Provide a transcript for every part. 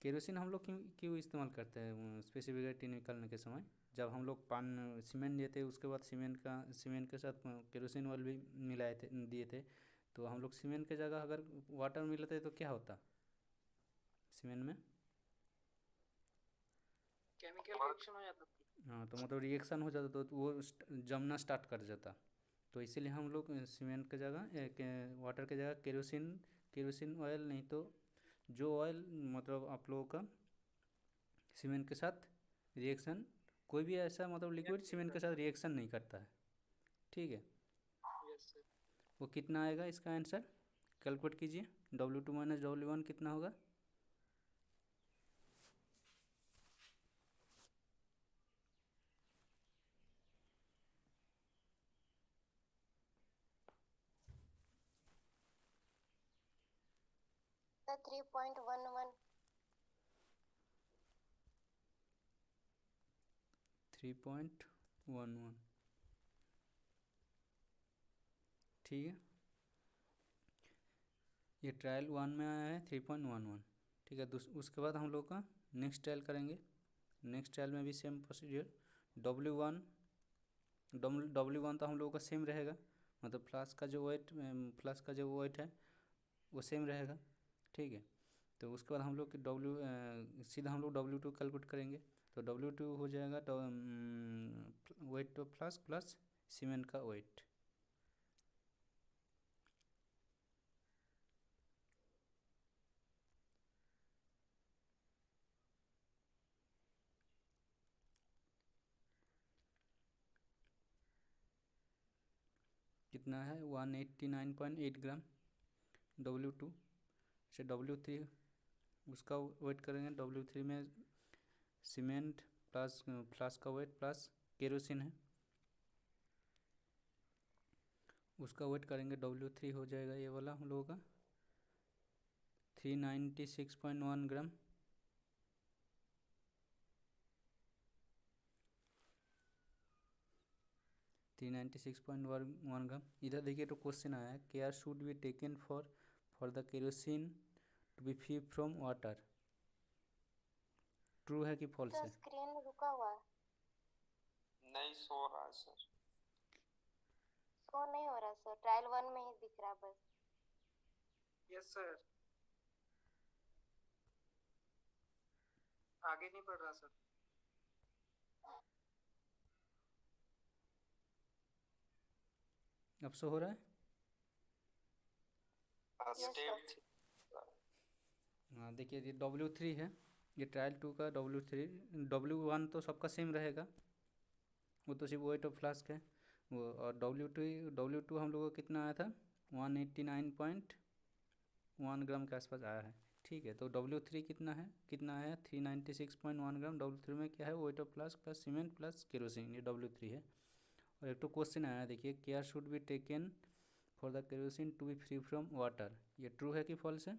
Kerosene हम लोग क्यों क्यों इस्तेमाल करते हैं स्पेसिफिसिटी निकालने के समय? जब हम लोग पान सीमेंट लिए थे उसके बाद सीमेंट के साथ केरोसिन ऑयल भी मिलाए थे, दिए थे, तो हम लोग सीमेंट के जगह अगर वाटर मिलाते तो क्या होता सीमेंट में? केमिकल रिएक्शन हो जाता था। हाँ, तो मतलब रिएक्शन हो जाता तो वो जमना स्टार्ट कर जाता। तो इसीलिए हम लोग सीमेंट के जगह वाटर के जगह केरोसिन केरोसिन ऑयल, नहीं तो जो ऑयल मतलब आप लोगों का सीमेंट के साथ रिएक्शन, कोई भी ऐसा मतलब लिक्विड रिएक्ट नहीं सीमेंट के साथ करता। रिएक्शन नहीं करता है। ठीक है। Yes sir. वो कितना आएगा इसका आंसर? कैलकुलेट कीजिए। W2 माइनस W1 कितना होगा? The 3.11. 3.11। ठीक है, ये ट्रायल 1 में आया है 3.11। ठीक है, उसके बाद हम लोग का नेक्स्ट ट्रायल करेंगे। नेक्स्ट ट्रायल में भी सेम प्रोसीजर। W1 W1 तो हम लोगों का सेम रहेगा, मतलब फ्लास्क का जो वेट है वो सेम रहेगा। ठीक है, तो उसके बाद हम लोग सीधा हम लोग W2 कैलकुलेट करेंगे। तो W2 हो जाएगा wait of flask plus cement का वेट। कितना है? 189.8 ग्राम W2 से W3 उसका वेट करेंगे। W3 में सीमेंट प्लस फ्लास्क का वेट प्लस केरोसिन है, उसका वेट करेंगे। W3 हो जाएगा ये वाला हम लोगों का 396.1 ग्राम। 396.1 ग्राम। इधर देखिए तो क्वेश्चन आया है, care should be taken for the kerosene to be free from water. True है कि फॉल्स सर है? स्क्रीन रुका हुआ है। नहीं सो रहा है सर। शो नहीं हो रहा सर, ट्रायल 1 में ही दिख रहा है बस। Yes sir. आगे नहीं बढ़ रहा सर। अब शो हो रहा है? Yes sir. स्टेप। हाँ, देखिए ये W3 है, ये ट्रायल 2 का W3। W1 तो सबका सेम रहेगा, वो तो सिर्फ वेट ऑफ फ्लास्क है वो। और W2 हम लोगों को कितना आया था? 189.1 ग्राम के आसपास आया है। ठीक है, तो W3 कितना है? 396.1 ग्राम। W3 में क्या है? Weight of flask plus cement plus kerosene, ये W3 है। और एक तो क्वेश्चन आया, देखिए care should be taken for the kerosene to be free from water. ये ट्रू है कि फॉल्स है?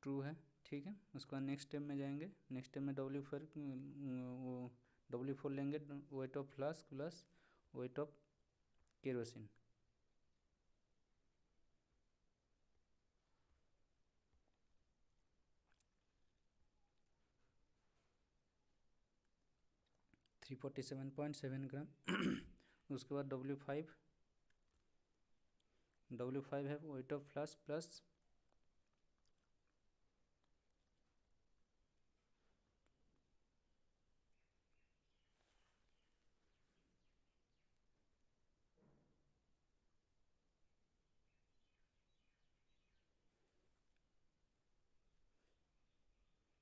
ट्रू है। ठीक है, उसके बाद नेक्स्ट स्टेप में जाएंगे। नेक्स्ट स्टेप में W4 लेंगे, wait of flask plus weight of kerosene. Three 47.7 ग्राम। उसके बाद W5 है weight of flask plus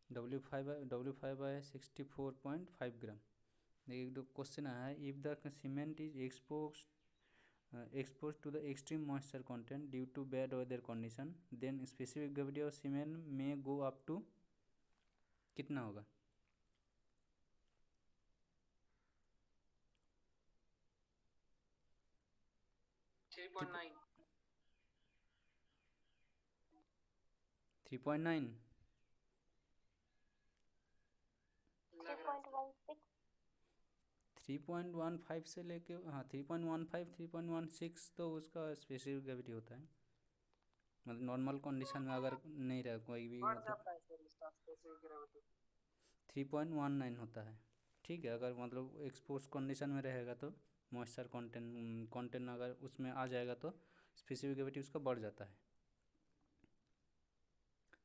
W5 है 64.5 ग्राम। देखिए एक दो क्वेश्चन आया है, if the cement is exposed to the extreme moisture content due to bad weather condition, then specific gravity of cement may go up to कितना होगा? 3.9। 3.9। Three लग रहा है पॉइंट सर। वन सिक्स 3.15 से लेके, हाँ 3.15 3.16 तो उसका स्पेसिफिक ग्रेविटी होता है। मतलब नॉर्मल कंडीशन में अगर नहीं रहे कोई भी बढ़ मतलब जाता है सर इसका स्पेसिफिक ग्रेविटी। 3.19 होता है। ठीक है, अगर मतलब एक्सपोज कंडीशन में रहेगा तो मॉइस्चर कंटेंट अगर उसमें आ जाएगा तो स्पेसिफिक ग्रेविटी उसका बढ़ जाता है,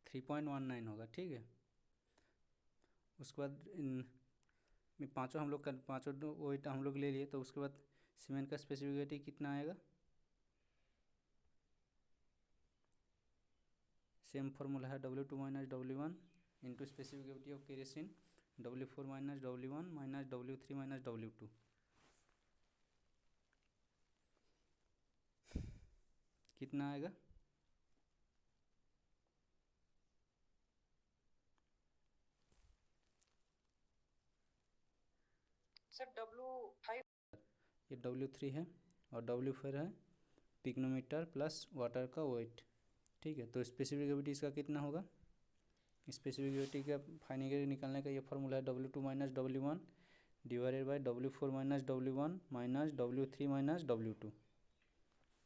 3.19 होगा। ठीक है, उसके बाद इन पाँचों हम लोग का पाँचों वेट हम लोग ले लिए, तो उसके बाद सीमेंट का स्पेसिफिक ग्रेविटी कितना आएगा? सेम फार्मूला है, W2 minus W1 into specific gravity of kerosene, W4 minus W1 minus W3 minus W2। कितना आएगा? Sir W5। ये W3 है और W4 है पिग्नोमीटर प्लस वाटर का वेट। ठीक है, तो स्पेसिफिक ग्रेविटी इसका कितना होगा? स्पेसिफिक ग्रेविटी का फाइनल ग्रेविटी निकालने का ये फार्मूला है, W2 minus W1 divided by W4 minus W1 minus W3 minus W2।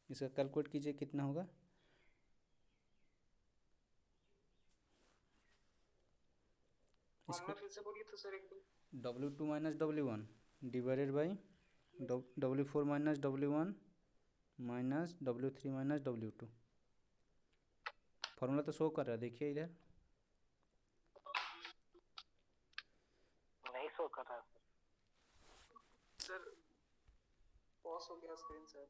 इसका कैलकुलेट कीजिए कितना होगा। इसको फॉर्मूला फिर से बोलिए तो सर एक बार। W2 minus W1 divided by W4 minus W1 minus W3 minus W2। Formula तो शो कर रहा है, देखिए इधर। नहीं शो कर रहा सर। पॉज हो गया स्क्रीन सर।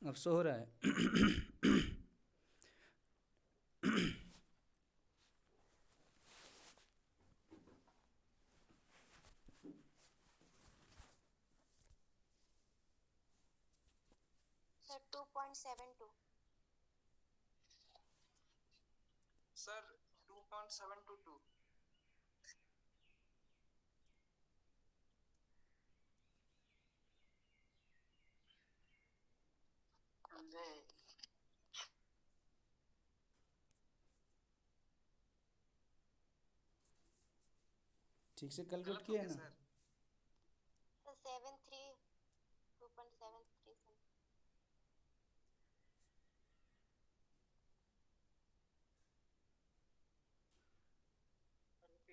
अब शो हो रहा है। सर 2.72। सर 2.722। ठीक से कैलकुलेट गलत हो किया है गया ना? सर। तो 73 2.73 सर।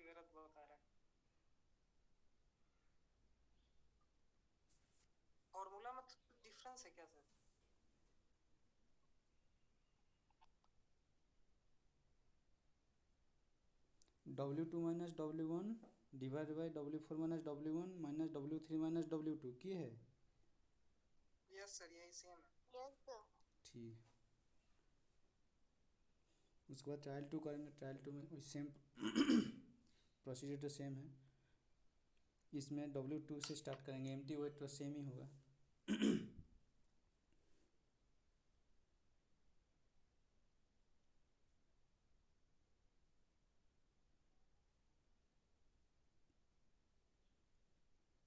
गलत बता रहा है। फॉर्मूला में डिफरेंस है क्या sir? W2 minus W1 divide by W4 minus W1 minus W3 minus W2 की है। यस सर यही सेम है। Yes sir. ठीक, उसके बाद ट्रायल 2 करेंगे। ट्रायल 2 में सेम प्रोसीजर तो सेम है। इसमें W2 से स्टार्ट करेंगे, एम्प्टी वेट तो सेम ही होगा।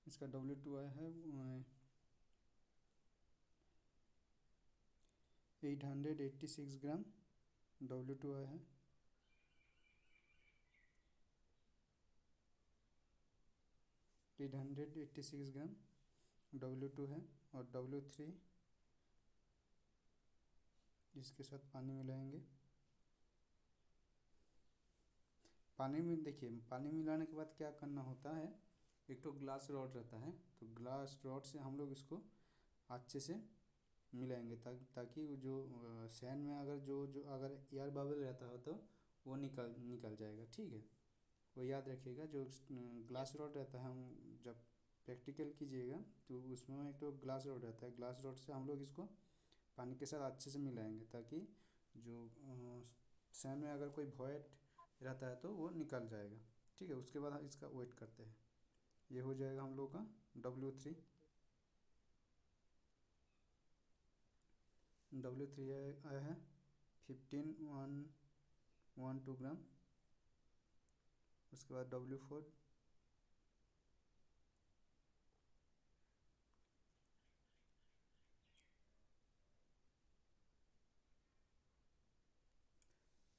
इसका W2 आया है 886 ग्राम W2 आया है। एट 886 ग्राम W2 है। और W3 इसके साथ पानी मिलाएंगे। पानी में देखिए, पानी मिलाने के बाद क्या करना होता है, एक तो ग्लास रॉड रहता है, तो ग्लास रॉड से हम लोग इसको अच्छे से मिलाएंगे ताकि वो जो सैंड में अगर जो अगर एयर बबल रहता हो तो वो निकल निकल जाएगा। ठीक है, वो याद रखिएगा। जो ग्लास रॉड रहता है, हम जब प्रैक्टिकल कीजिएगा तो उसमें एक तो ग्लास रॉड रहता है, ग्लास रॉड से हम लोग इसको पानी के साथ अच्छे से मिलाएंगे ताकि जो सैंड में अगर कोई वॉइड रहता है तो वो निकल जाएगा। ठीक है, उसके बाद इसका वेट करते हैं। ये हो जाएगा हम लोग का W3। W3 आया है 15.112 ग्राम। उसके बाद W4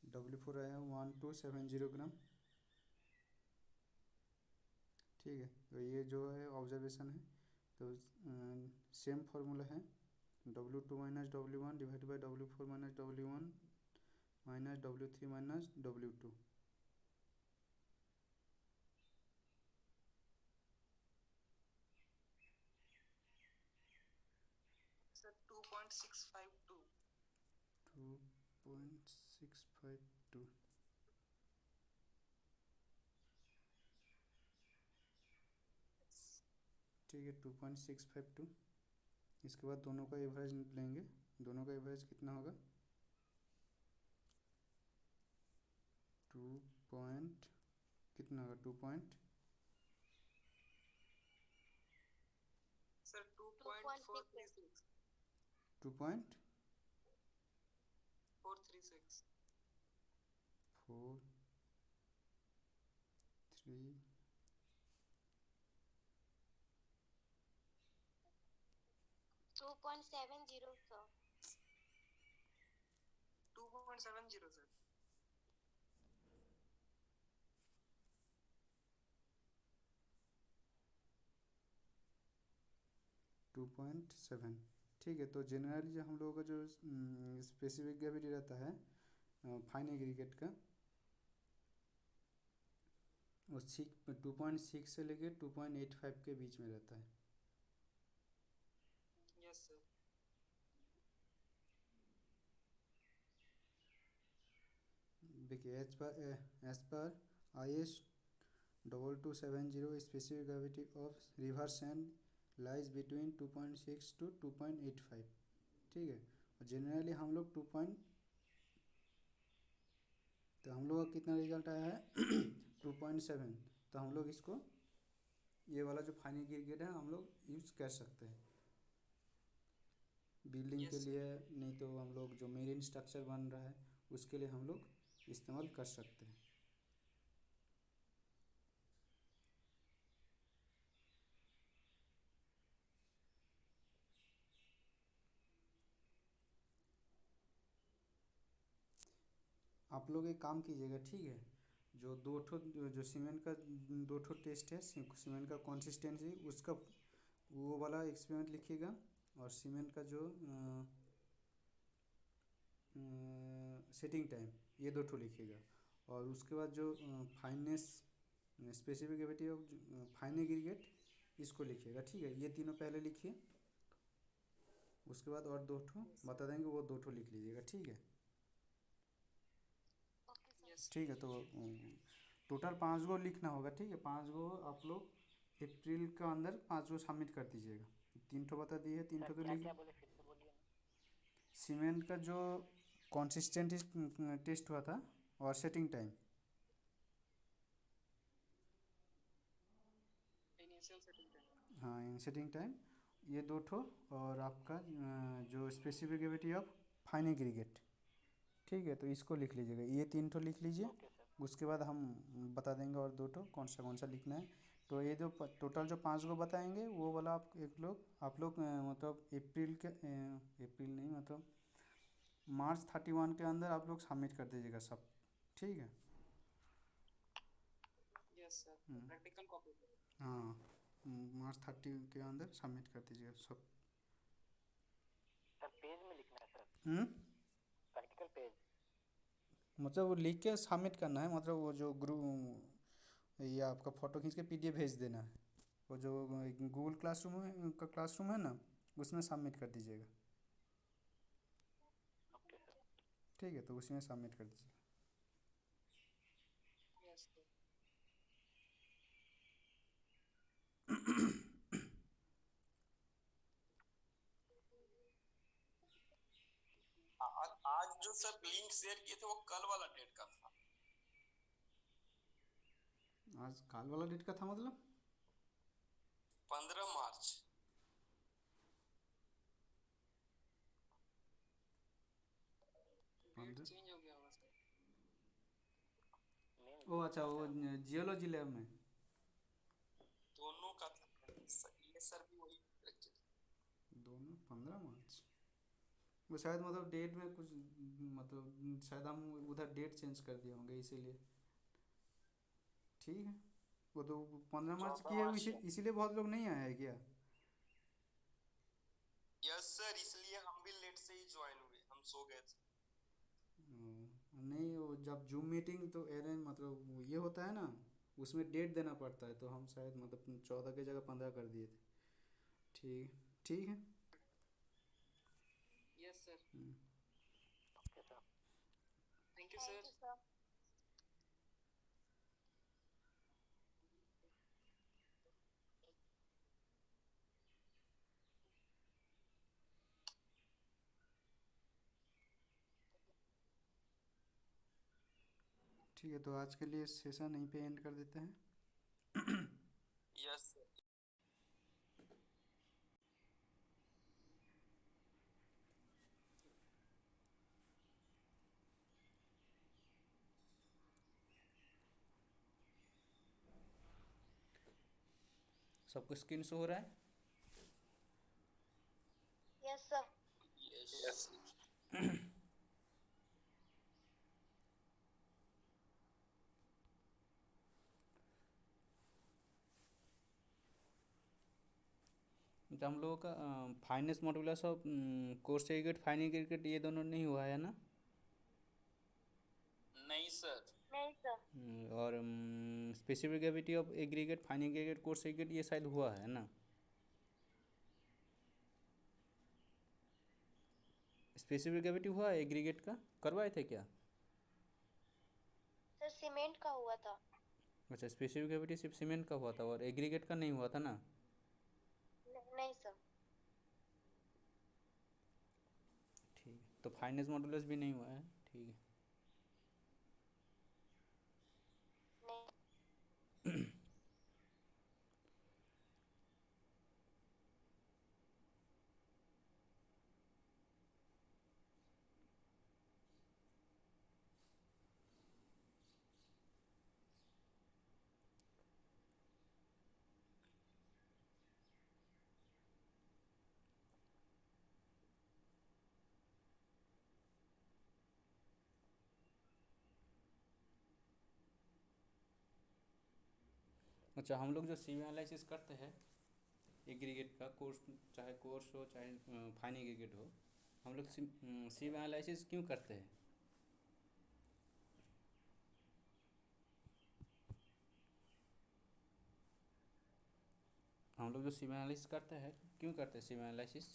W4 आया 1270 ग्राम। ठीक है, तो ये जो है ऑब्जर्वेशन है, तो सेम फार्मूला है W2 minus W1 divide by W4 minus W1 minus W3 minus W2। Sir 2.652। 2.652। ठीक है, 2.652। इसके बाद दोनों का एवरेज लेंगे, दोनों का एवरेज कितना होगा, 2 पॉइंट कितना होगा, 2 पॉइंट सर 2.436। 2.436। 2.70 सर। 2.70 सर। 2.7। ठीक है, तो जनरली जो हम लोगों का जो स्पेसिफिक ग्रेविटी रहता है फाइन एग्रीगेट का, वो 2.6 से लेके 2.85 के बीच में रहता है। Yes sir. देखिए as per IS 2270 specific gravity of river sand lies between 2.6 to 2.85। ठीक है, और जनरली हम लोग तो हम लोग का कितना रिजल्ट आया है 2.7। तो हम लोग इसको ये वाला जो फाइनल क्रिकेट है हम लोग यूज़ कर सकते हैं बिल्डिंग के Yes, sir. लिए, नहीं तो हम लोग जो मेरीन स्ट्रक्चर बन रहा है उसके लिए हम लोग इस्तेमाल कर सकते हैं। आप लोग एक काम कीजिएगा, ठीक है, जो जो सीमेंट का 2 टेस्ट है, सीमेंट का कंसिस्टेंसी उसका वो वाला एक्सपेरिमेंट लिखिएगा, और सीमेंट का जो सेटिंग टाइम ये 2 लिखिएगा, और उसके बाद जो fineness specific gravity of fine aggregate इसको लिखिएगा। ठीक है, ये तीनों पहले लिखिए, उसके बाद और 2 बता देंगे, वो 2 लिख लीजिएगा। ठीक है, ओके सर। Yes. ठीक है, तो टोटल 5 गो लिखना होगा। ठीक है, 5 गो आप लोग अप्रैल का अंदर 5 गो सबमिट कर दीजिएगा। 3 बता दिए हैं, 3 तो क्या लिख। क्या बोले, फिर से बोलिए ना। सीमेंट का जो कंसिस्टेंट टेस्ट हुआ था और setting time, Initial setting time. हाँ इन सेटिंग टाइम, ये 2 और आपका जो specific gravity of fine aggregate. ठीक है, तो इसको लिख लीजिएगा, ये 3 लिख लीजिए। Okay sir. उसके बाद हम बता देंगे और 2 कौन सा लिखना है। तो ये जो टोटल जो 5 गो बताएंगे वो वाला आप लोग मतलब अप्रैल नहीं, मतलब मार्च 31 के अंदर आप लोग सबमिट कर दीजिएगा सब। ठीक है, Yes, sir. Practical copy. हाँ, मार्च 30 के अंदर सबमिट कर दीजिएगा सब। सर पेज में लिखना है सर, प्रैक्टिकल पेज। मतलब वो लिख के सबमिट करना है, मतलब वो जो ये आपका फ़ोटो खींच के PDF भेज देना है, वो जो गूगल क्लासरूम है ना, उसमें सबमिट कर दीजिएगा। Okay sir. ठीक है, तो उसमें सबमिट कर दीजिएगा। Yes, sir. आज जो सब लिंक शेयर किए थे वो कल वाला डेट का था। आज काल वाला डेट का था, मतलब 15 मार्च। डेट चेंज हो गया होगा सर। ओ अच्छा, वो जियोलॉजी लैब में दोनों का था। ये सर भी वही लेक्चर। दोनों 15 मार्च। वो शायद मतलब डेट में कुछ, मतलब शायद हम उधर डेट चेंज कर दिए होंगे इसीलिए। ठीक है, वो तो 15 मार्च 14 की है, मार्च से। इसीलिए बहुत लोग नहीं आए हैं क्या? यस सर, इसलिए हम भी लेट से ही ज्वाइन हुए, हम सो गए थे। नहीं, वो जब जूम मीटिंग तो अरेंज मतलब वो ये होता है ना, उसमें डेट देना पड़ता है, तो हम शायद मतलब 14 की जगह 15 कर दिए थे। ठीक ठीक है। Yes sir. Okay sir. Thank you thank sir. You sir. ठीक है, तो आज के लिए सेशन यहीं पे एंड कर देते हैं। Yes sir. सबको स्क्रीन शो हो रहा है? Yes sir. यस। तो हम लोगों का finance modulus of coarse aggregate fine aggregate ये दोनों नहीं हुआ है ना? नहीं सर। नहीं सर। और specific gravity of aggregate fine aggregate coarse aggregate ये शायद हुआ है ना? स्पेसिफिक ग्रेविटी हुआ है एग्रीगेट का, करवाए थे क्या? सर सीमेंट का हुआ था। अच्छा, स्पेसिफिक ग्रेविटी सिर्फ सीमेंट का हुआ था और एग्रीगेट का नहीं हुआ था ना? नहीं सर। ठीक है, तो फाइनेंस मॉड्यूलस भी नहीं हुआ है। ठीक है। नहीं। अच्छा, हम लोग जो सी एनालिसिस करते हैं एग्रीगेट का कोर्स, चाहे कोर्स हो चाहे फाइन एग्रीगेट हो, हम लोग सी एनालिसिस क्यों करते हैं? हम लोग जो सी एनालिसिस करते हैं क्यों करते हैं sieve analysis?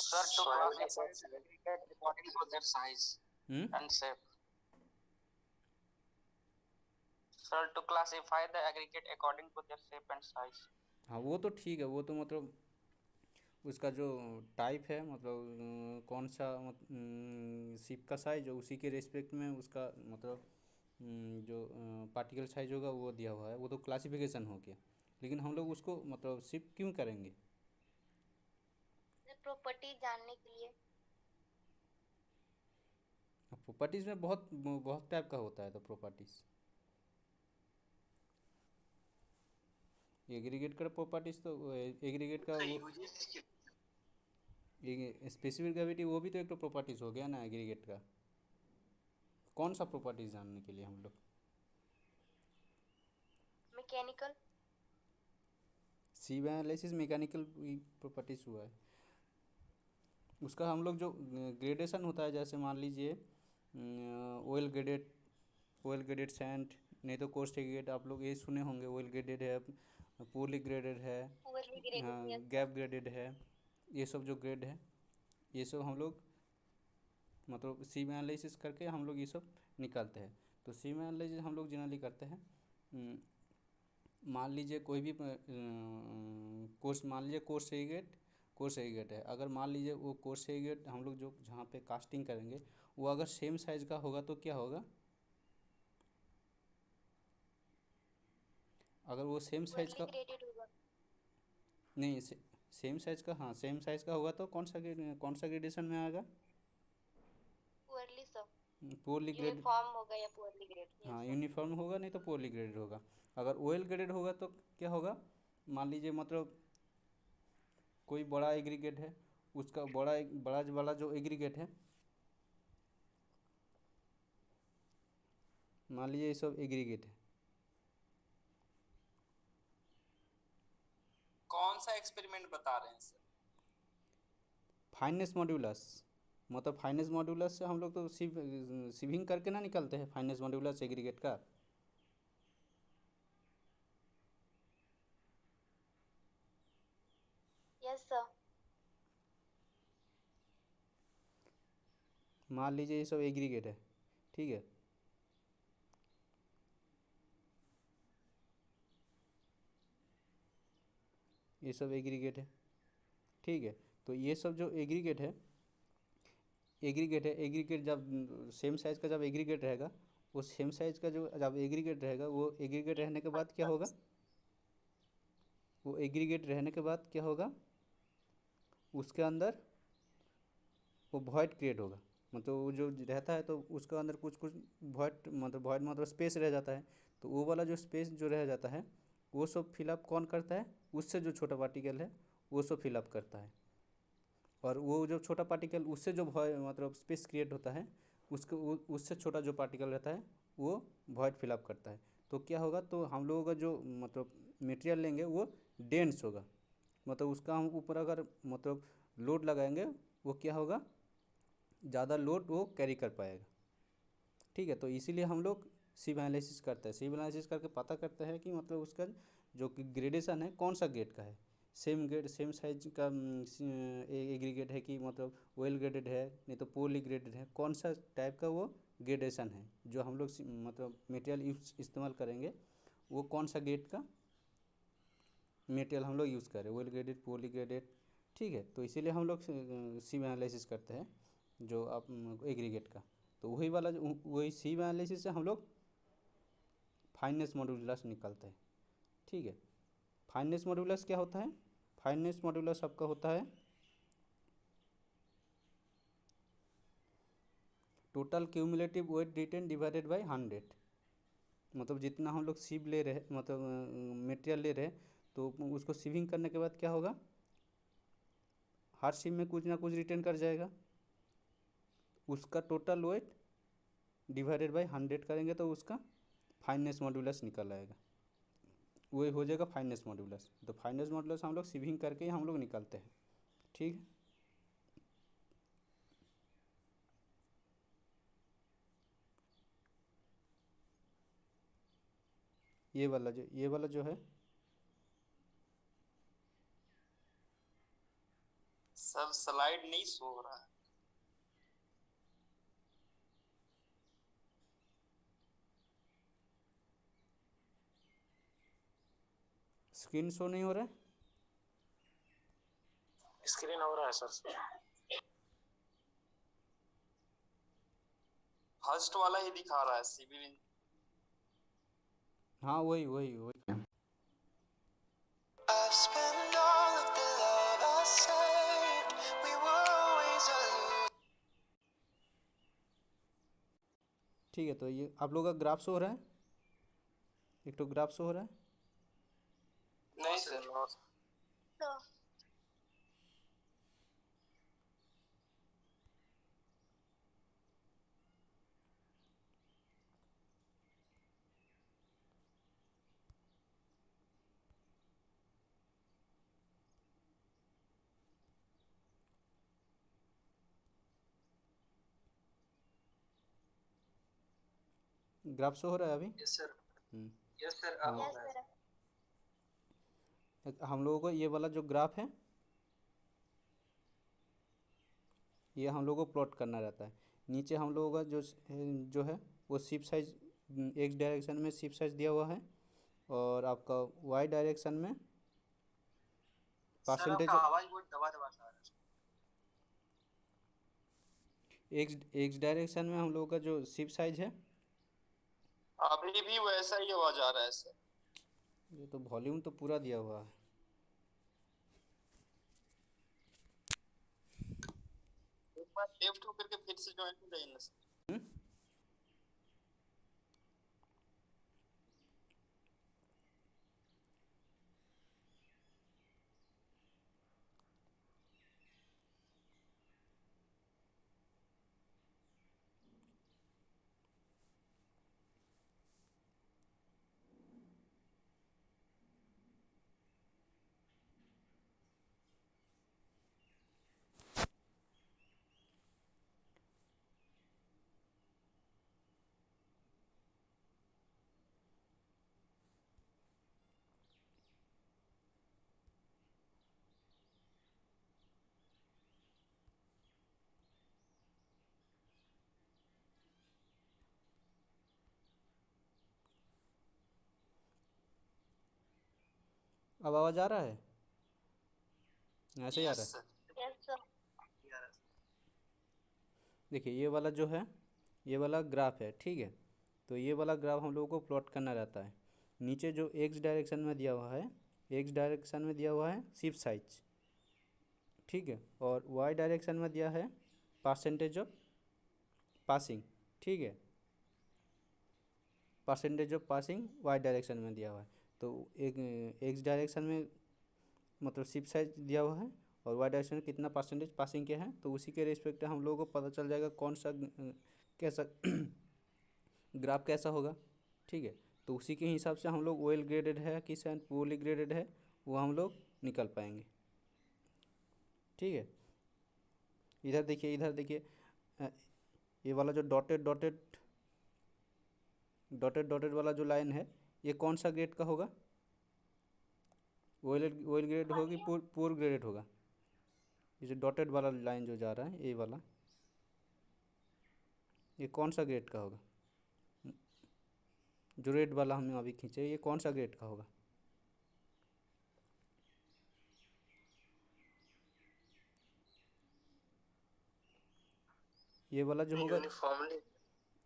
Sir to classify aggregate according to their size and shape. Sir to classify the aggregate according to their shape and size. हाँ, वो तो ठीक है, वो तो मतलब उसका जो टाइप है मतलब कौन सा शिप का साइज हो उसी के रिस्पेक्ट में उसका मतलब जो पार्टिकल साइज होगा वो दिया हुआ है, वो तो क्लासिफिकेशन हो गया। लेकिन हम लोग उसको मतलब शिप क्यों करेंगे? प्रॉपर्टी जानने के लिए। प्रॉपर्टीज़ में बहुत बहुत टाइप का होता है, तो प्रॉपर्टीज़ एग्रीगेट का प्रॉपर्टीज़ तो एग्रीगेट का वो स्पेसिफिक ग्रेविटी वो भी तो एक तो प्रॉपर्टीज़ हो गया ना एग्रीगेट का। कौन सा प्रॉपर्टीज़ जानने के लिए हम लोग? Mechanical. C analysis mechanical properties हुआ है। उसका हम लोग जो ग्रेडेशन होता है, जैसे मान लीजिए ऑयल ग्रेडेड सैंड, नहीं तो कोस्ट ग्रेड, आप लोग ये सुने होंगे, ऑयल ग्रेडेड है, पूरली ग्रेडेड है, पूर्वी ग्रेड। हाँ यस सर। गैप ग्रेडेड है। ये सब जो ग्रेड है ये सब हम लोग मतलब सी एनालिसिस करके हम लोग ये सब निकालते हैं। तो सी एनालिसिस हम लोग जनरली करते हैं, मान लीजिए कोई भी कोर्स, मान लीजिए कोर्स एग्रीगेट है, अगर मान लीजिए वो कोर्स एग्रीगेट हम लोग जो जहाँ पे कास्टिंग करेंगे वो अगर सेम साइज़ का होगा तो क्या होगा? अगर वो सेम साइज़ पूर्वी का ग्रेडेड होगा। नहीं, सेम साइज़ का, हाँ सेम साइज़ का होगा तो कौन सा ग्रेडेशन में आएगा? Poorly sir. Poorly grade. Uniform होगा या पुअरली ग्रेड। यस हाँ, सर। यूनिफॉर्म होगा, नहीं तो पोरली ग्रेडेड होगा। अगर ऑयल ग्रेडेड होगा तो क्या होगा? मान लीजिए मतलब कोई बड़ा एग्रीगेट है, उसका बड़ा वाला जो एग्रीगेट है मान लीजिए ये सब एग्रीगेट है। कौन सा एक्सपेरिमेंट बता रहे हैं सर? फाइनेंस मॉड्यूलस, मतलब फाइनेंस मॉड्यूलस से हम लोग तो सिविंग करके ना निकलते हैं फाइनेंस मॉड्यूलस एग्रीगेट का। Yes sir. मान लीजिए ये सब एग्रीगेट है, ठीक है। ये सब एग्रीगेट है, ठीक है। तो ये सब जो एग्रीगेट है, एग्रीगेट जब सेम साइज़ का जब एग्रीगेट रहेगा, वो सेम साइज़ का जो जब एग्रीगेट रहेगा, वो एग्रीगेट रहने के बाद क्या होगा, वो एग्रीगेट रहने के बाद क्या होगा, उसके अंदर वो वॉइड क्रिएट होगा। मतलब वो जो रहता है तो उसके अंदर कुछ कुछ वॉइड मतलब स्पेस रह जाता है। तो वो वाला जो स्पेस जो रह जाता है, वो सब फिलअप कौन करता है, उससे जो छोटा पार्टिकल है वो सब फिलअप करता है। और वो जो छोटा पार्टिकल उससे जो मतलब स्पेस क्रिएट होता है, उससे छोटा जो पार्टिकल रहता है वो वॉइड फिलअप करता है। तो क्या होगा, तो हम लोगों का जो मतलब मटेरियल लेंगे वो डेंस होगा। मतलब उसका हम ऊपर अगर मतलब लोड लगाएंगे, वो क्या होगा, ज़्यादा लोड वो कैरी कर पाएगा, ठीक है। तो इसीलिए हम लोग सिव एनालिसिस करते हैं। सिव एनालिसिस करके पता करते हैं कि मतलब उसका जो कि ग्रेडेशन है कौन सा ग्रेड का है। सेम ग्रेड सेम साइज का एग्रीगेट है कि मतलब वेल ग्रेडेड है, नहीं तो पोरली ग्रेडेड है, कौन सा टाइप का वो ग्रेडेशन है जो हम लोग मतलब मटेरियल इस्तेमाल करेंगे, वो कौन सा ग्रेड का मटेरियल हम लोग यूज़ करें, वेल ग्रेडेड पोरली ग्रेडेड, ठीक है। तो इसीलिए हम लोग सिव एनालिसिस करते हैं जो आप एग्रीगेट का। तो वही वाला वही सिव एनालिसिस से हम लोग फाइनेंस मॉड्यूलस निकालते हैं, ठीक है। फाइनेंस मॉड्यूलस क्या होता है, फाइनेंस मॉड्यूलस आपका होता है total cumulative weight retained divided by 100। मतलब जितना हम लोग सिव ले रहे मतलब मटेरियल ले रहे, तो उसको सिविंग करने के बाद क्या होगा, हर सिव में कुछ ना कुछ रिटेन कर जाएगा। उसका टोटल वेट डिवाइडेड बाय 100 करेंगे तो उसका फाइनेंस मॉड्यूलस निकल आएगा, वही हो जाएगा फाइनेंस मॉड्यूलस। तो फाइनेंस मॉड्यूलस हम लोग सिविंग करके ही हम लोग निकालते हैं, ठीक है। ये वाला जो है, सर स्लाइड नहीं शो हो रहा है। स्क्रीन शो नहीं हो रहा है। स्क्रीन हो रहा है सर। फर्स्ट वाला ही दिखा रहा है सिविल। हाँ वही वही वही I've spent all of the love I saved. We were always alone. ठीक है। तो ये आप लोगों का ग्राफ शो हो रहा है, एक तो ग्राफ शो हो रहा है। नहीं सर, तो ग्राफ शो हो रहा है अभी। Yes sir. Hmm, yes sir, हाँ। अब हो यस रहा है। सर। हम लोगों को ये वाला जो ग्राफ है, ये हम लोगों को प्लॉट करना रहता है। नीचे हम लोगों का जो है वो शिप साइज एक्स डायरेक्शन में शिप साइज दिया हुआ है, और आपका वाई डायरेक्शन में सर परसेंटेज आपका आवाज बहुत दबा दबा सा आ रहा एक्स डायरेक्शन में हम लोगों का जो शिप साइज है। है। अभी भी वैसा ही आवाज आ रहा है सर। ये तो वॉल्यूम तो पूरा दिया हुआ है। एक बार लेफ्ट होकर के फिर से ज्वाइन हो जाइए ना सर। हम्म? अब आवाज़ आ रहा है? ऐसे ही आ रहा यस है? सर। Yes sir. देखिए ये वाला जो है, ये वाला ग्राफ है, ठीक है। तो ये वाला ग्राफ हम लोगों को प्लॉट करना रहता है। नीचे जो एक्स डायरेक्शन में दिया हुआ है, एक्स डायरेक्शन में दिया हुआ है शिप साइज, ठीक है। और वाई डायरेक्शन में दिया है परसेंटेज ऑफ पासिंग, ठीक है। Percentage of passing Y direction में दिया हुआ है। तो एक एक्स डायरेक्शन में मतलब शिप साइज दिया हुआ है, और वाई डायरेक्शन में कितना परसेंटेज पासिंग किया है, तो उसी के रिस्पेक्ट हम लोगों को पता चल जाएगा कौन सा कैसा ग्राफ कैसा होगा, ठीक है। तो उसी के हिसाब से हम लोग वेल ग्रेडेड है कि शायद पोअरली ग्रेडेड है, वो हम लोग निकल पाएंगे, ठीक है। इधर देखिए, इधर देखिए, ये वाला जो डॉटेड डॉटेड डॉटेड डॉटेड वाला जो लाइन है, ये कौन सा ग्रेड का होगा? ऑयल ग्रेड होगी, पूर ग्रेडेड होगा? ये जो डॉटेड वाला लाइन जो जा रहा है, ये वाला, ये कौन सा ग्रेड का होगा? जो रेड वाला हमने अभी खींचे, ये कौन सा ग्रेड का होगा? ये वाला जो होगा, यूनिफॉर्मली।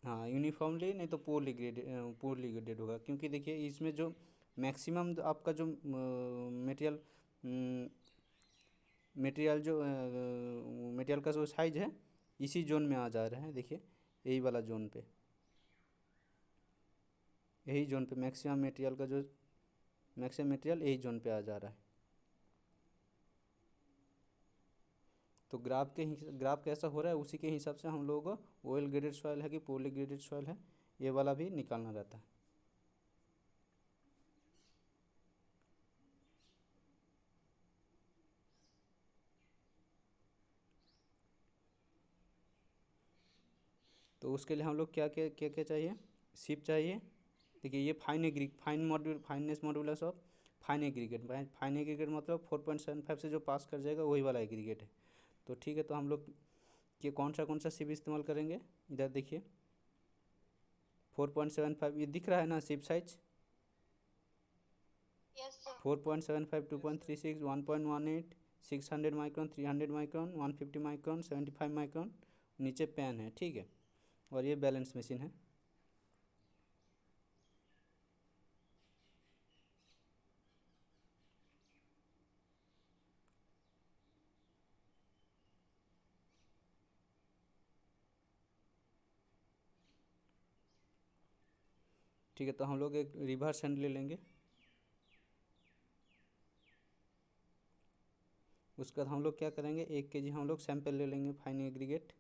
हाँ यूनिफॉर्मली, नहीं तो पोरली ग्रेडेड होगा। क्योंकि देखिए इसमें जो मैक्सिमम आपका जो मटेरियल का जो साइज है, इसी जोन में आ जा रहा है। देखिए यही वाला जोन पे, यही जोन पे मैक्सिमम मटेरियल का जो मैक्सिमम मटेरियल यही जोन पे आ जा रहा है। तो ग्राफ कैसा हो रहा है, उसी के हिसाब से हम लोगों को ऑयल ग्रेडेड सॉइल है कि पोरली ग्रेडेड सॉइल है, ये वाला भी निकालना रहता है। तो उसके लिए हम लोग क्या क्या क्या क्या चाहिए? शिप चाहिए। देखिए ये fineness modulus of fine aggregate, fine aggregate मतलब 4.75 से जो पास कर जाएगा वही वाला एग्रीगेट है। तो ठीक है, तो हम लोग ये कौन सा शिप इस्तेमाल करेंगे? इधर देखिए 4.75, ये दिख रहा है ना ship size? Yes sir. 4.75, 2.36, 1.18, 600 micron, 300 micron, 150 micron, 75 micron, नीचे पेन है, ठीक है। और ये बैलेंस मशीन है। ठीक है, तो हम लोग एक रिवर्स हैंड ले लेंगे। उसके बाद हम लोग क्या करेंगे, 1 kg हम लोग सैंपल ले लेंगे फाइन एग्रीगेट।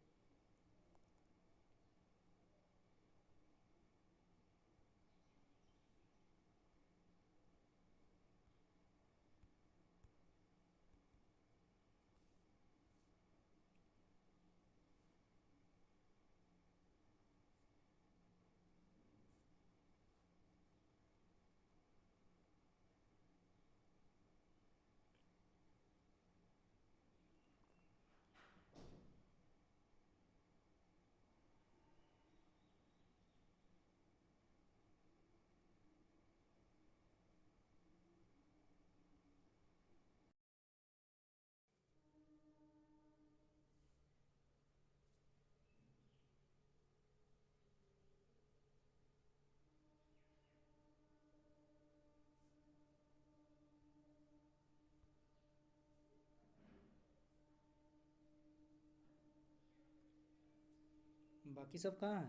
बाकी सब कहाँ है?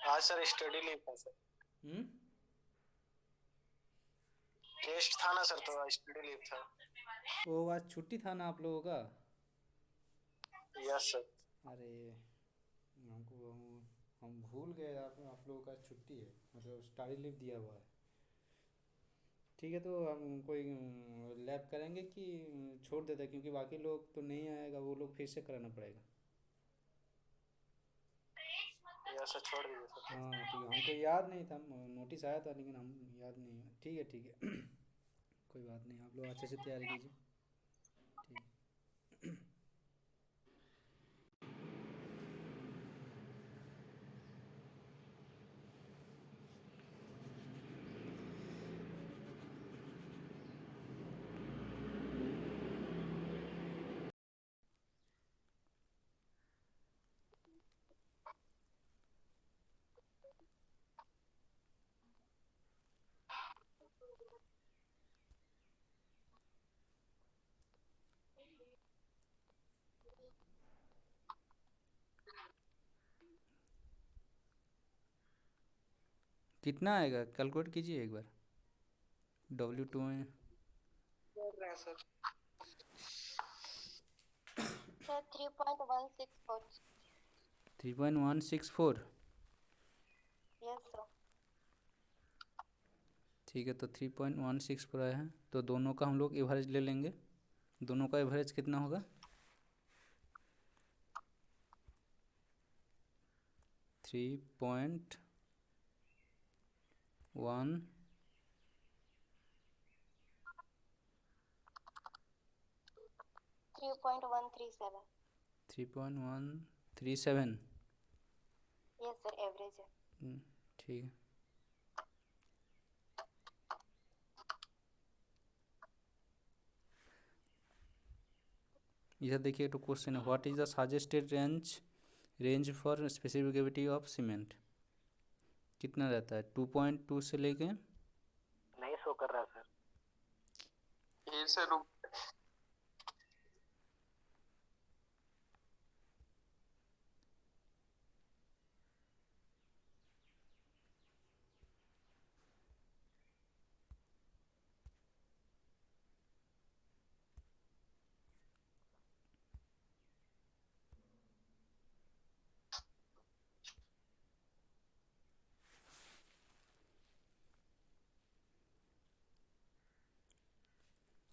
आज सर स्टडी लीव था सर। हम्म। टेस्ट था ना सर, तो आज स्टडी लीव था। वो आज छुट्टी था ना आप लोगों का? Yes sir. अरे हमको हम भूल गए, आप लोगों का छुट्टी है, मतलब स्टडी लीव दिया हुआ है। ठीक है, तो हम कोई लैब करेंगे कि छोड़ देते हैं? क्योंकि बाकी लोग तो नहीं आएगा, वो लोग फिर से कराना पड़ेगा। यस सर, छोड़ दीजिए सर। हाँ ठीक है, हमको याद नहीं था, नोटिस आया था लेकिन हम याद नहीं है। ठीक है ठीक है कोई बात नहीं, आप लोग अच्छे से तैयारी कीजिए। ठीक। कितना आएगा कैलकुलेट कीजिए एक बार। W2 में कर रहे हैं सर। सर 3.164। 3.164। Yes sir. ठीक है, तो 3.164 आया है, तो दोनों का हम लोग एवरेज ले लेंगे। दोनों का एवरेज कितना होगा? 3.1 $3.137। 3.137। यस सर, एवरेज है। ठीक है। इधर देखिए, तो क्वेश्चन है what is the suggested range for specific gravity of cement. कितना रहता है 2.2 से लेके? नहीं शो कर रहा सर। ये सर रुक।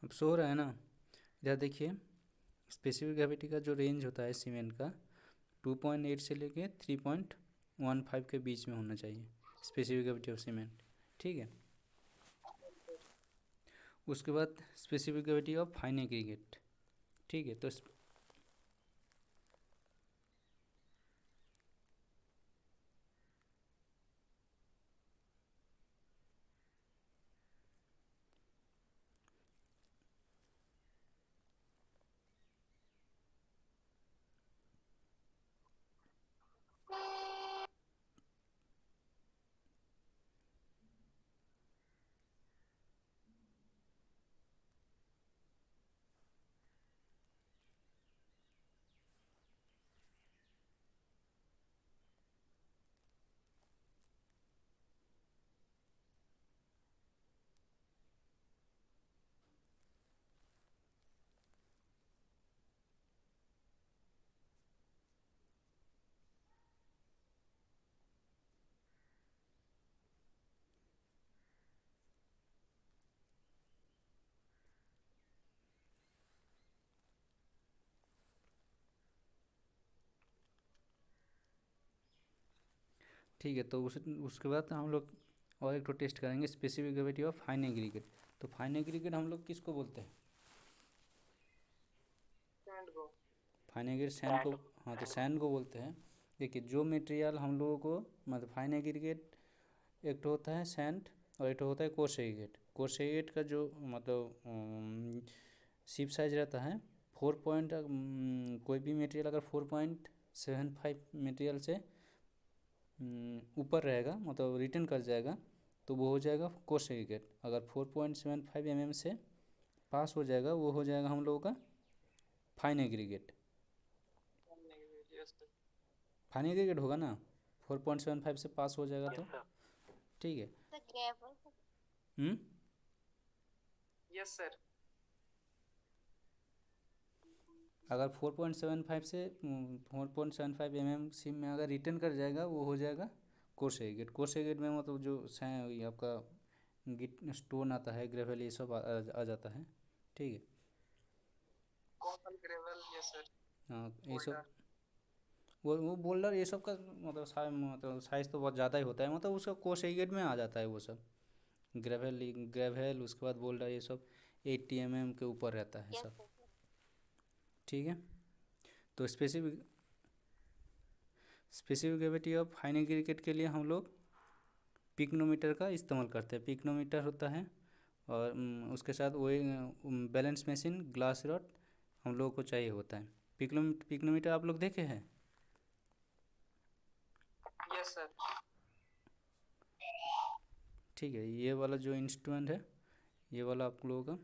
अब सो रहा है ना। इधर देखिए, स्पेसिफिक ग्रेविटी का जो रेंज होता है सीमेंट का 2.8 से लेके 3.15 के बीच में होना चाहिए, स्पेसिफिक ग्रेविटी ऑफ सीमेंट। ठीक है। उसके बाद specific gravity of fine aggregate. ठीक है, तो ठीक है, तो उसके बाद हम लोग और एक तो टेस्ट करेंगे specific gravity of fine aggregate. तो फाइन एग्रीगेट हम लोग किसको बोलते हैं? सैंड को। फाइन एग्रीगेट सैंड को। हाँ, तो सैंड को बोलते हैं। देखिए, जो मटेरियल हम लोगों को मतलब फाइन एग्रीगेट, एक तो होता है सैंड और एक तो होता है कोर्स एग्रीगेट। कोर्स एग्रीगेट का जो मतलब शिप साइज रहता है 4 पॉइंट, कोई भी मटेरियल अगर 4.75 मटेरियल से ऊपर रहेगा, मतलब रिटर्न कर जाएगा, तो वो हो जाएगा कोर्स एग्रीगेट। अगर 4.75 mm से पास हो जाएगा, वो हो जाएगा हम लोगों का fine aggregate. Yes sir. Fine aggregate होगा ना, 4.75 से पास हो जाएगा तो। Yes sir. ठीक है। Sir gravel. Yes sir. अगर 4.75 से 4.75 mm सिम में अगर रिटर्न कर जाएगा, वो हो जाएगा कोर्स एग्रीगेट। कोर्स एग्रीगेट में मतलब जो ये आपका गिट स्टोन आता है, ग्रेवल, ये सब आ जाता है। ठीक है। Common gravel. Yes sir. हाँ, ये सब वो बोल्डर ये सब का मतलब साइज़ तो बहुत ज़्यादा ही होता है, मतलब उसका कोर्स एग्रीगेट में आ जाता है वो सब। ग्रेवल उसके बाद बोल्डर, ये सब 80 mm के ऊपर रहता है यस सब। सर। ठीक है। तो specific gravity of fine aggregate के लिए हम लोग पिक्नोमीटर का इस्तेमाल करते हैं। पिक्नोमीटर होता है और उसके साथ वही बैलेंस मशीन, ग्लास रॉड हम लोगों को चाहिए होता है। पिक्नोमीटर आप लोग देखे हैं? Yes sir. ठीक है, ये वाला जो इंस्ट्रूमेंट है, ये वाला आप लोगों का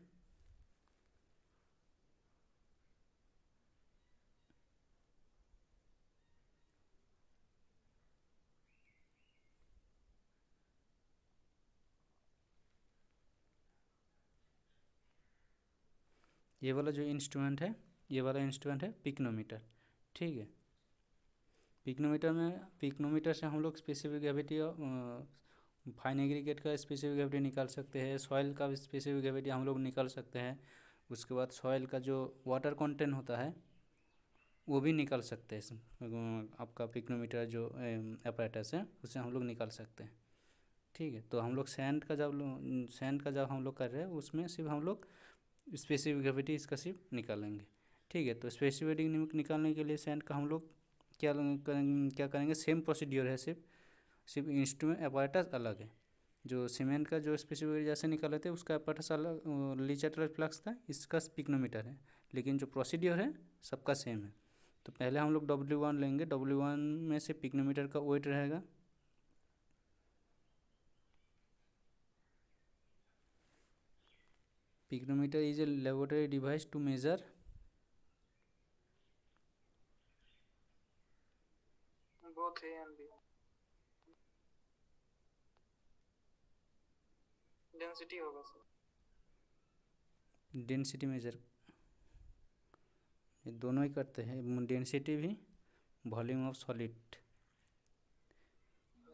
ये वाला जो इंस्ट्रूमेंट है, ये वाला इंस्ट्रूमेंट है पिक्नोमीटर। ठीक है, पिक्नोमीटर से हम लोग स्पेसिफिक ग्रेविटी फाइन एग्रीगेट का स्पेसिफिक ग्रेविटी निकाल सकते हैं, सॉइल का भी स्पेसिफिक ग्रेविटी हम लोग निकाल सकते हैं। उसके बाद सॉइल का जो वाटर कंटेंट होता है वो भी निकाल सकते हैं। आपका पिक्नोमीटर जो अपैरेटस है उससे हम लोग निकाल सकते हैं। ठीक है, तो हम लोग सैंड का जब हम लोग कर रहे हैं उसमें सिर्फ हम लोग स्पेसिफिक ग्रेविटी इसका सिर्फ निकालेंगे। ठीक है, तो स्पेसिफिक निकालने के लिए सैंड का हम लोग क्या करेंगे, सेम प्रोसीड्योर है, सिर्फ इंस्ट्रूमेंट अपैरेटस अलग है। जो सीमेंट का जो स्पेसिफिक जैसे निकाले थे उसका अपैरेटस अलग, लीचेटल फ्लक्स था, इसका पिक्नोमीटर है, लेकिन जो प्रोसीड्योर है सबका सेम है। तो पहले हम लोग W1 लेंगे, W1 में से पिक्नोमीटर का वेट रहेगा, pycnometer is a laboratory device to measure both A and B. Density होगा सर। डेंसिटी मेजर, ये दोनों ही करते हैं, डेंसिटी भी, वॉल्यूम ऑफ सॉलिड।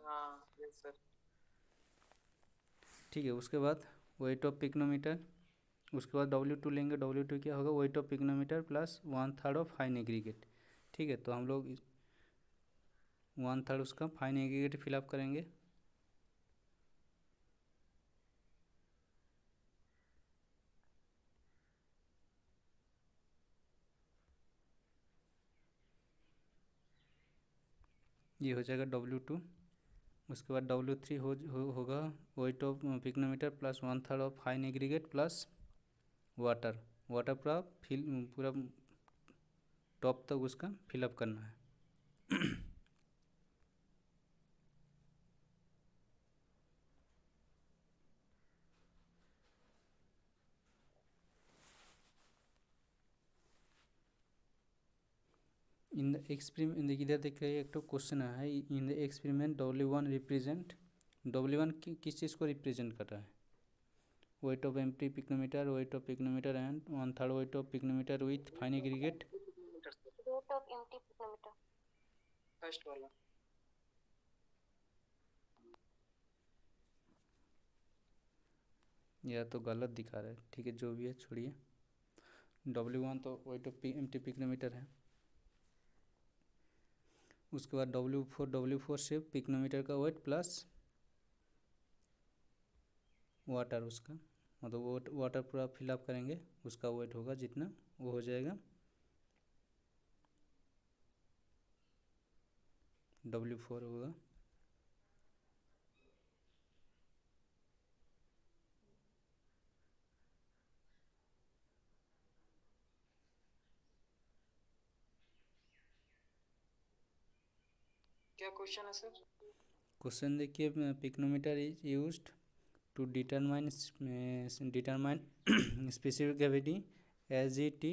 हाँ यस सर। ठीक है, उसके बाद वेट ऑफ पिक्नोमीटर, उसके बाद W2 लेंगे, W2 क्या होगा, weight of pycnometer plus 1/3 of fine aggregate. ठीक है, तो हम लोग 1/3 उसका फाइन एग्रीगेट फिलअप करेंगे। ये हो जाएगा W2। उसके बाद W3 होगा weight of pycnometer plus 1/3 of fine aggregate plus water पूरा टॉप तक उसका फिलअप करना है। इन द एक्सपेरिमेंट, इधर देखिए एक तो क्वेश्चन है, इन द एक्सपेरिमेंट W1 किस चीज़ को रिप्रेजेंट कर रहा है, weight of empty pycnometer, weight of pycnometer and 1/3 weight of pycnometer with fine aggregate. Weight of empty picometer. First वाला। यह तो गलत दिखा रहा है, ठीक है जो भी है छोड़िए। W1 तो वेट ऑफ एम्प्टी पिक्नोमीटर है। उसके बाद W4 से पिक्नोमीटर का वेट प्लस वाटर, उसका मतलब वाटर पूरा फिलअप करेंगे, उसका वेट होगा जितना, वो हो जाएगा W4 होगा। क्या क्वेश्चन है सर? क्वेश्चन देखिए, pycnometer is used to determine specific gravity as it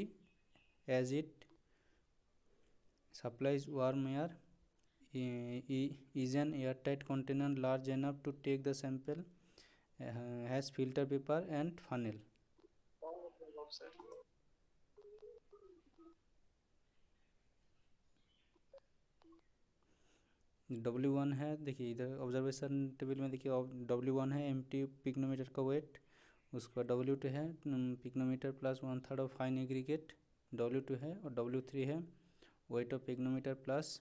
supplies warm air, is an airtight container large enough to take the sample, has filter paper and funnel। Sir W1 है, देखिए इधर observation table में देखिए W1 है empty pycnometer का wait, उसका W2 है pycnometer plus 1/3 of fine aggregate W2 है, और W3 है वेट ऑफ पिक्नोमीटर प्लस